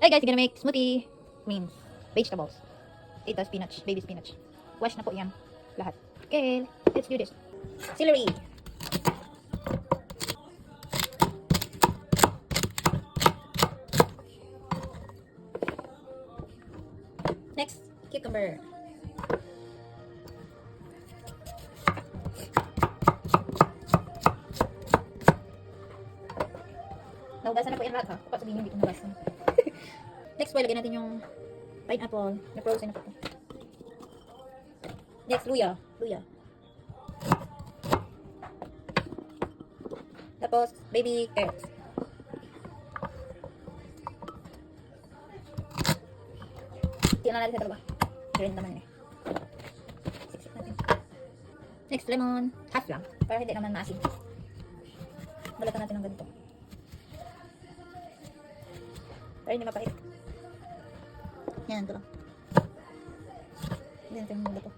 Hey guys, we're gonna make smoothie. Means vegetables. Ito spinach, baby spinach. Wash na po yan. Lahat. Okay, let's do this. Celery. Next, cucumber. Naugasan na po yan lahat ha. Kapag sabihin nyo hindi ko nabasan. Next po, lagyan natin yung pineapple. Na-frozen na po. Next, luya. Luya. Tapos, baby carrots. Tingnan natin sa dalawa. Green naman eh. Siksik natin. Next, lemon. Half lang. Para hindi naman maasin. Balatan natin ng ganito. Para hindi mapait. Yan, ito lang. Hindi natin yung ito.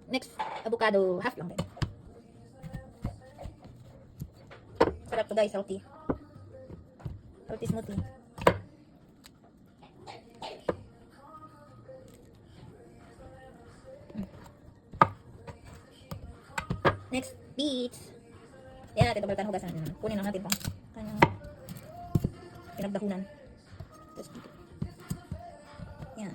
Next, avocado. Half lang din. Sarap to guys, healthy. Healthy smoothie. Next, beets. Yan natin, balatan hugasan natin. Kunin lang natin pang kanyang pinagdahunan. Tapos dito. Yan.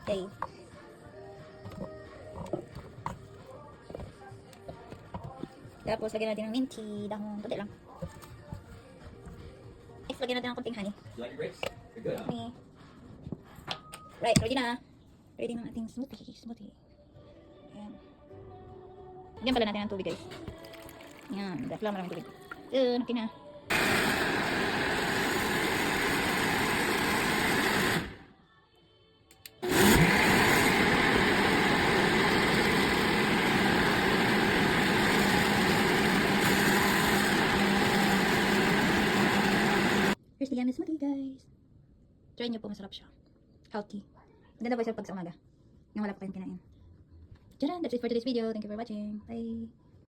Okay. Tapos lagyan natin ng minty, dahon, kunti lang. Next, lagyan natin ng konting honey. You like grapes? You're good, huh? Honey. Right, ready na. Ready na ang ating smoothie. Smoothie. Ayan. Lagyan pala natin ng tubig guys. Ayan, dahil lang maraming tubig. Yun, okay na. Here's the yummy smoothie guys. Try nyo po, masarap siya. Healthy. Ganda po siya pag sa umaga. Yung wala pa kayong kinain. Tara, that's it for today's video. Thank you for watching. Bye!